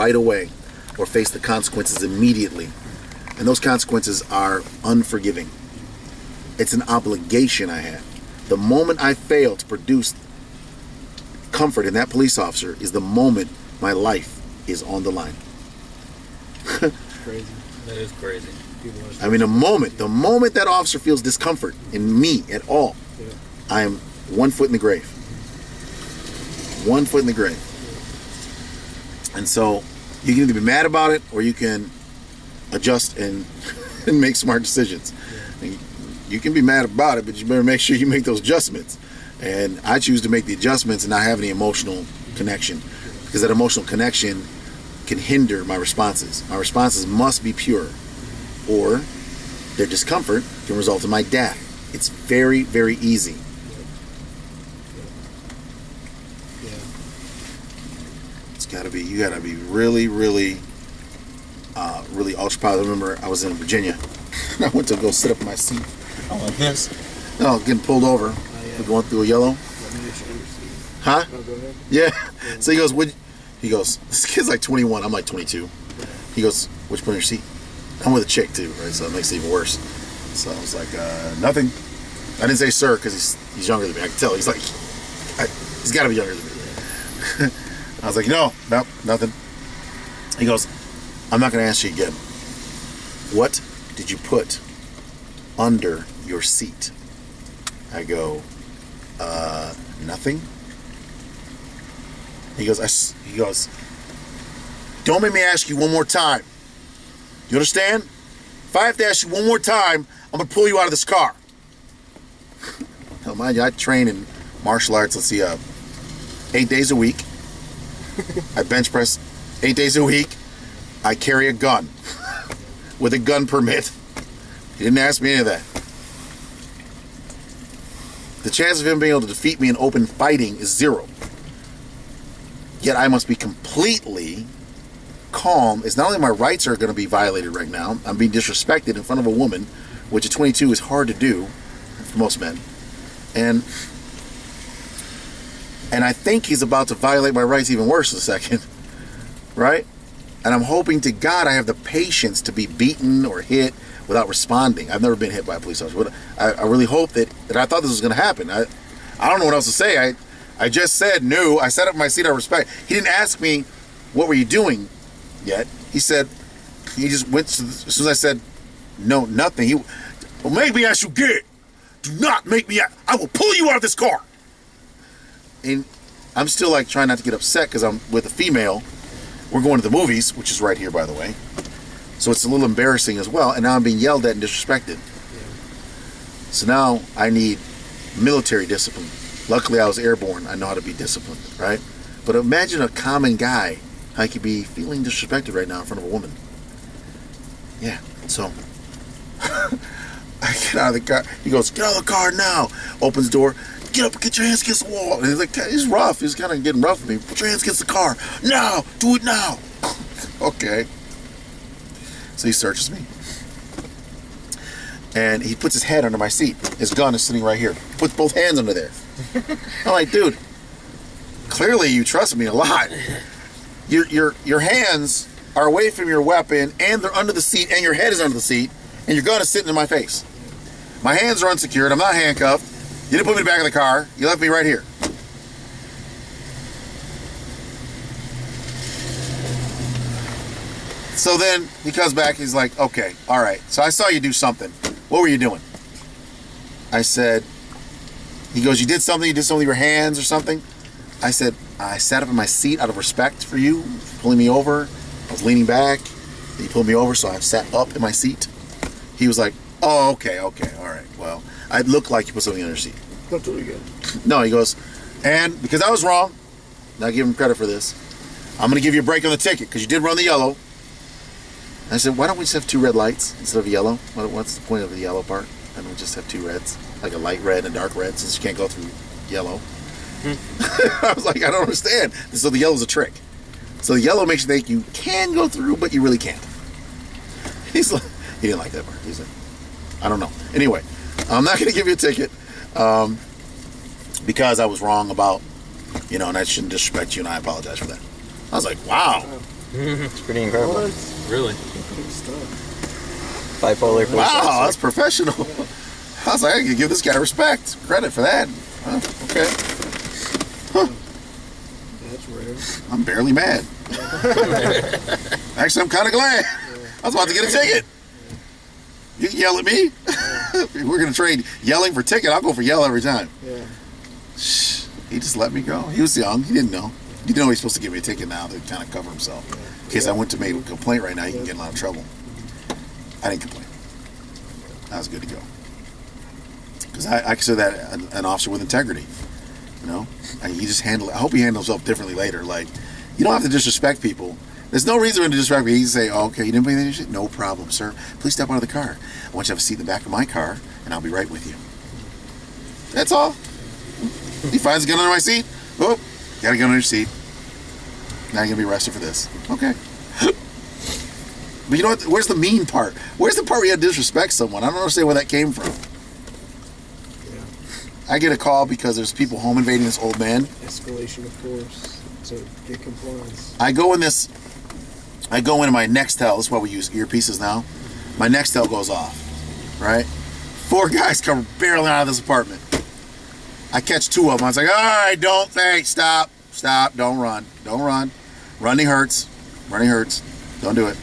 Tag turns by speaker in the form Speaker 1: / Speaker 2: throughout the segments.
Speaker 1: right away or face the consequences immediately. And those consequences are unforgiving. It's an obligation I have. The moment I fail to produce comfort in that police officer is the moment my life is on the line.
Speaker 2: Crazy. That is crazy.
Speaker 1: I mean, the moment that officer feels discomfort in me at all, I am 1 foot in the grave. 1 foot in the grave. And so you can either be mad about it or you can adjust and make smart decisions. You can be mad about it, but you better make sure you make those adjustments. And I choose to make the adjustments and not have any emotional connection, because that emotional connection can hinder my responses. My responses must be pure, or their discomfort can result in my death. It's very, very easy. It's gotta be, you gotta be really, really, really ultra positive. I remember I was in Virginia. I went to go sit up in my seat. Oh, like this. No, getting pulled over. Going through a yellow. Huh?
Speaker 2: Oh, go ahead.
Speaker 1: Yeah. So he goes, this kid's like 21, I'm like 22. He goes, what'd you put in your seat? I'm with a chick too, right? So it makes it even worse. So I was like, nothing. I didn't say sir because he's younger than me. I can tell. He's like, he's got to be younger than me. I was like, no, nothing. He goes, I'm not going to ask you again. What did you put under your seat? I go, nothing. He goes, don't make me ask you one more time. You understand? If I have to ask you one more time, I'm going to pull you out of this car. Now, mind you, I train in martial arts, 8 days a week. I bench press 8 days a week. I carry a gun with a gun permit. He didn't ask me any of that. The chance of him being able to defeat me in open fighting is 0. Yet I must be completely calm. It's not only my rights are going to be violated right now, I'm being disrespected in front of a woman, which at 22 is hard to do for most men. And I think he's about to violate my rights even worse in a second. Right? And I'm hoping to God I have the patience to be beaten or hit without responding. I've never been hit by a police officer, but I really hope that I thought this was going to happen. I don't know what else to say. I just said no. I sat up in my seat out of respect. He didn't ask me, what were you doing yet? He just went, as soon as I said, no, nothing. Well, make me ask you again. Do not make me, I will pull you out of this car. And I'm still like trying not to get upset because I'm with a female. We're going to the movies, which is right here, by the way. So it's a little embarrassing as well. And now I'm being yelled at and disrespected. Yeah. So now I need military discipline. Luckily, I was airborne. I know how to be disciplined, right? But imagine a common guy, how he could be feeling disrespected right now in front of a woman. Yeah, so I get out of the car. He goes, get out of the car now. Opens the door. Get up and get your hands against the wall. And he's like, he's rough. He's kind of getting rough with me. Put your hands against the car. Now. Do it now. Okay. So he searches me. And he puts his head under my seat. His gun is sitting right here. Puts both hands under there. I'm like, dude, clearly you trust me a lot. Your hands are away from your weapon, and they're under the seat, and your head is under the seat, and your gun is sitting in my face. My hands are unsecured. I'm not handcuffed. You didn't put me in the back of the car. You left me right here. So then he comes back. He's like, okay, all right. So I saw you do something. What were you doing? I said, he goes, you did something with your hands or something? I said, I sat up in my seat out of respect for you, pulling me over. I was leaning back. He pulled me over, so I sat up in my seat. He was like, oh, okay, all right. Well, I look like you put something in your seat.
Speaker 2: Don't do it again.
Speaker 1: No, he goes, and because I was wrong, and I give him credit for this, I'm going to give you a break on the ticket because you did run the yellow. I said, why don't we just have 2 red lights instead of yellow? What's the point of the yellow part? Why don't we just have 2 reds? Like a light red and a dark red, since you can't go through yellow. I was like, I don't understand. So the yellow's a trick. So the yellow makes you think you can go through, but you really can't. He's like, he didn't like that part. He's like, I don't know. Anyway, I'm not going to give you a ticket because I was wrong about, and I shouldn't disrespect you, and I apologize for that. I was like, wow.
Speaker 3: It's pretty incredible.
Speaker 4: What?
Speaker 2: Really?
Speaker 4: Good stuff.
Speaker 3: Bipolar police
Speaker 1: Wow,
Speaker 3: officer.
Speaker 1: that's professional. I was like, I can give this guy respect, credit for that. Huh, okay.
Speaker 4: That's rare.
Speaker 1: I'm barely mad. Actually, I'm kind of glad. I was about to get a ticket. You can yell at me. If we're going to trade yelling for ticket, I'll go for yell every time.
Speaker 4: Yeah.
Speaker 1: Shh. He just let me go. He was young. He didn't know. He didn't know he's supposed to give me a ticket now to kind of cover himself. In case I went to make a complaint right now, he can get in a lot of trouble. I didn't complain. I was good to go. Because I consider that an officer with integrity. You know? He just handled. I hope he handles himself differently later. Like, you don't have to disrespect people. There's no reason to disrespect me. He can say, oh, okay, you didn't pay that shit? No problem, sir. Please step out of the car. I want you to have a seat in the back of my car, and I'll be right with you. That's all. He finds a gun under my seat. Oh, got a gun under your seat. Now you're going to be arrested for this. Okay. But you know what? Where's the mean part? Where's the part where you had to disrespect someone? I don't understand where that came from.
Speaker 4: Yeah.
Speaker 1: I get a call because there's people home invading this old man.
Speaker 4: Escalation of force to get compliance.
Speaker 1: I go into my Nextel. That's why we use earpieces now. My Nextel goes off, right? 4 guys come barreling out of this apartment. I catch 2 of them. I was like, all right, stop, don't run. Running hurts. Don't do it.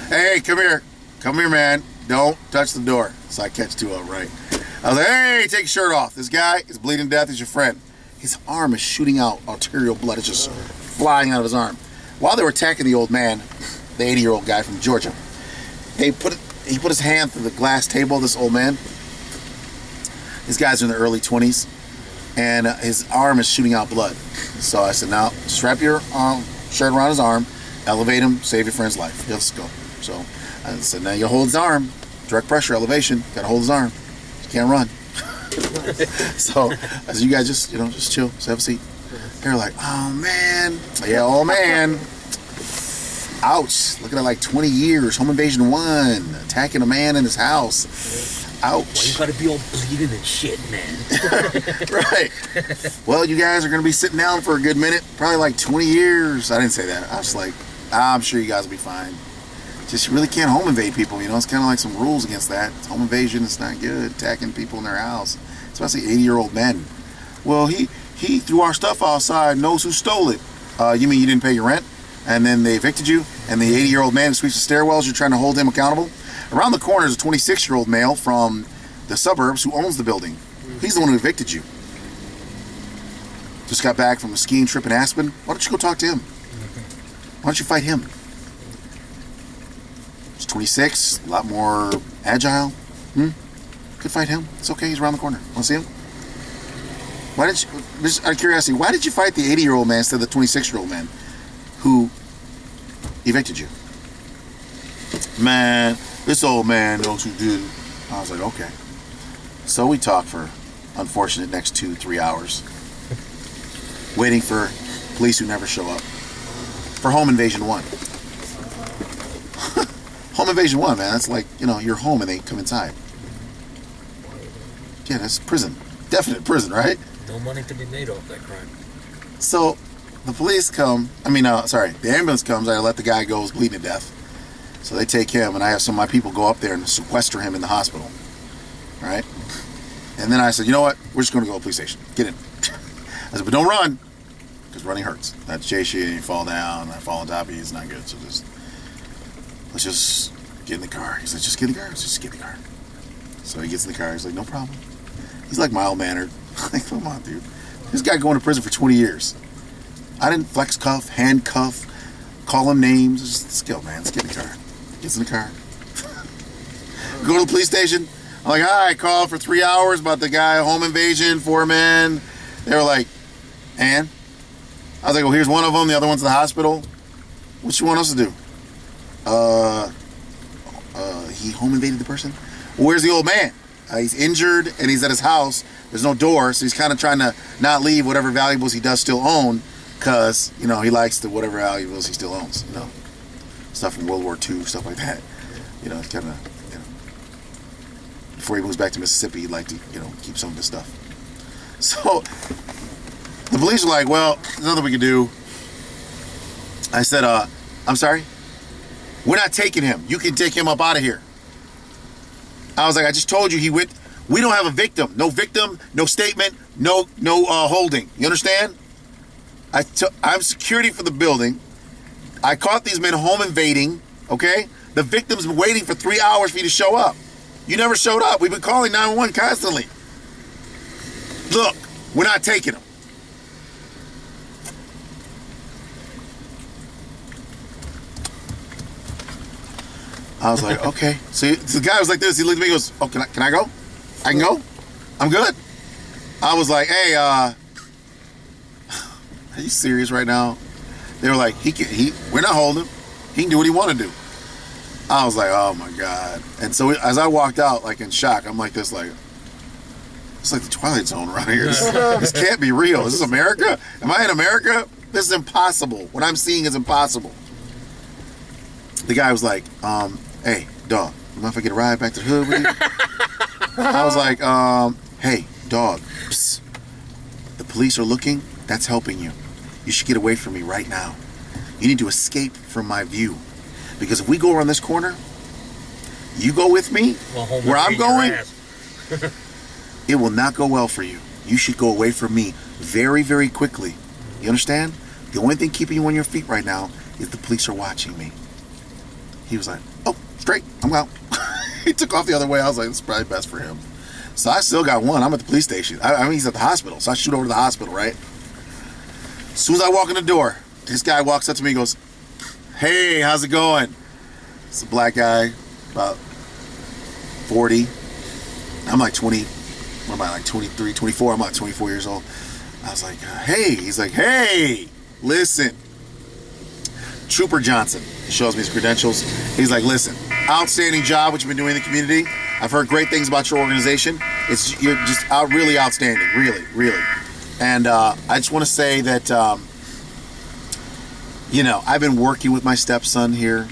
Speaker 1: Hey, come here, man. Don't touch the door. So I catch 2 of them, right? I was like, hey, take your shirt off. This guy is bleeding to death. He's your friend. His arm is shooting out arterial blood. It's just flying out of his arm. While they were attacking the old man, the 80-year-old guy from Georgia, he put his hand through the glass table of this old man. These guys are in their early 20s, and his arm is shooting out blood. So I said, now, strap your shirt around his arm, elevate him, save your friend's life. Let's go. So I said, now you hold his arm, direct pressure, elevation, gotta hold his arm. You can't run. So I said, you guys just chill, just have a seat. They're like, oh man, yeah, oh man. Ouch, looking at like 20 years, home invasion 1, attacking a man in his house. Ouch.
Speaker 2: Why you gotta be all bleeding and shit, man?
Speaker 1: Right. Well, you guys are going to be sitting down for a good minute, probably like 20 years. I didn't say that. I was like, I'm sure you guys will be fine. Just you really can't home invade people, It's kind of like some rules against that. It's home invasion, it's not good. Attacking people in their house, especially 80-year-old men. Well, he threw our stuff outside, knows who stole it. You mean you didn't pay your rent? And then they evicted you? And the 80-year-old man who sweeps the stairwells, you're trying to hold him accountable? Around the corner is a 26-year-old male from the suburbs who owns the building. He's the one who evicted you. Just got back from a skiing trip in Aspen. Why don't you go talk to him? Why don't you fight him? He's 26, a lot more agile. Could fight him. It's okay, he's around the corner. Want to see him? Why did you, just out of curiosity, why did you fight the 80-year-old man instead of the 26-year-old man who evicted you? Man, this old man knows who did it. I was like, okay. So we talked for unfortunate next 2-3 hours, waiting for police who never show up for home invasion 1. Home invasion 1, man. That's like, you're home and they come inside. Yeah, that's prison. Definite prison, right?
Speaker 2: No money to be made off that crime.
Speaker 1: So the police come. The ambulance comes. I let the guy go. He's bleeding to death. So they take him, and I have some of my people go up there and sequester him in the hospital. Right? And then I said, you know what? We're just going to go to the police station. Get in. I said, but don't run, because running hurts. That chase you and you fall down, and I fall on top of you. It's not good. So let's just get in the car. He said, just get in the car. Let's just get in the car. So he gets in the car. He's like, no problem. He's like mild-mannered. Like, come on, dude. This guy going to prison for 20 years. I didn't flex cuff, handcuff, call him names. Just, let's go, man. Let's get in the car. Gets in the car. Go to the police station. I'm like, hi, I called for 3 hours about the guy, home invasion, 4 men. They were like, and? I was like, well, here's one of them. The other one's in the hospital. What you want us to do? He home invaded the person? Well, where's the old man? He's injured and he's at his house. There's no door, so he's kind of trying to not leave whatever valuables he does still own, because he likes the whatever valuables he still owns. Stuff from World War II, stuff like that. It's kind of before he moves back to Mississippi, he'd like to keep some of his stuff. So the police are like, well, there's nothing we can do. I said, I'm sorry? We're not taking him. You can take him up out of here. I was like, I just told you he went. We don't have a victim. No victim, no statement, no holding. You understand? I'm security for the building. I caught these men home invading, okay? The victim's been waiting for 3 hours for you to show up. You never showed up. We've been calling 911 constantly. Look, we're not taking him. I was like, okay. So the guy was like this. He looked at me and goes, oh, can I go? I can go? I'm good. I was like, hey, are you serious right now? They were like, we're not holding him. He can do what he want to do. I was like, oh my God. And so as I walked out, like in shock, I'm like this, like, it's like the Twilight Zone around here. This can't be real. Is this America? Am I in America? This is impossible. What I'm seeing is impossible. The guy was like, hey, dog, you mind if I get a ride back to the hood with you? I was like, hey, dog, psst. The police are looking. That's helping you. You should get away from me right now. You need to escape from my view. Because if we go around this corner, you go with me, where I'm going, it will not go well for you. You should go away from me very, very quickly. You understand? The only thing keeping you on your feet right now is the police are watching me. He was like, oh, straight, I'm out. He took off the other way. I was like, it's probably best for him. So I still got one. I'm at the police station. I mean, he's at the hospital. So I shoot over to the hospital, right? As soon as I walk in the door, this guy walks up to me and goes, hey, how's it going? It's a black guy, about 40. I'm like 20. What am I, like 23, 24? I'm like 24 years old. I was like, hey. He's like, hey, listen. Trooper Johnson. He shows me his credentials. He's like, listen, outstanding job what you've been doing in the community. I've heard great things about your organization. You're just really outstanding, really, really. And I just want to say that, I've been working with my stepson here,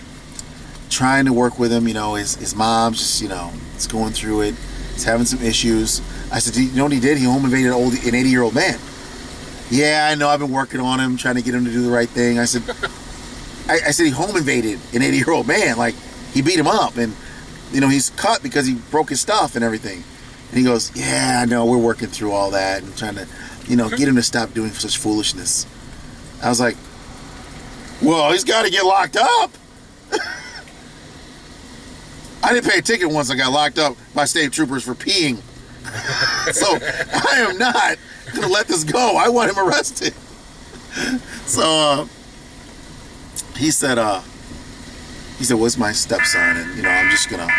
Speaker 1: trying to work with him. His mom's just, is going through it. He's having some issues. I said, you know what he did? He home invaded an 80-year-old man. Yeah, I know. I've been working on him, trying to get him to do the right thing. I said, he home invaded an 80-year-old man. Like, he beat him up, and he's cut because he broke his stuff and everything. And he goes, yeah, I know. We're working through all that and trying to, get him to stop doing such foolishness. I was like, well, he's got to get locked up. I didn't pay a ticket once I got locked up by state troopers for peeing. So I am not going to let this go. I want him arrested. So he said, well, it's my stepson, and, I'm just going to,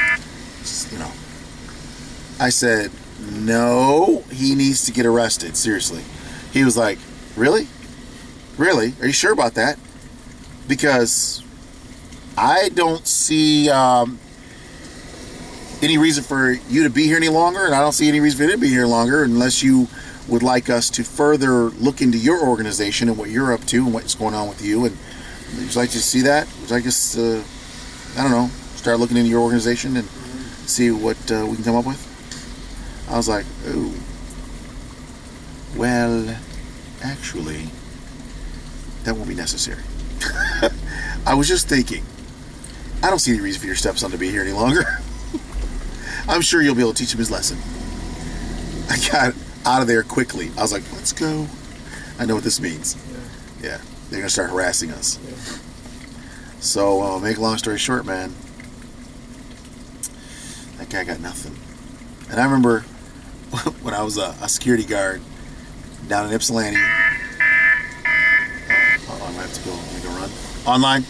Speaker 1: I said, no, he needs to get arrested. Seriously. He was like, really? Really? Are you sure about that? Because I don't see any reason for you to be here any longer, and I don't see any reason for you to be here longer unless you would like us to further look into your organization and what you're up to and what's going on with you. And would you like to see that? Would you like us to, start looking into your organization and see what we can come up with? I was like, oh, well, actually, that won't be necessary. I was just thinking, I don't see any reason for your stepson to be here any longer. I'm sure you'll be able to teach him his lesson. I got out of there quickly. I was like, let's go. I know what this means. Yeah. They're going to start harassing us. Yeah. So, make a long story short, man, that guy got nothing. And I remember when I was a security guard down in Ypsilanti. I have to go run. Online.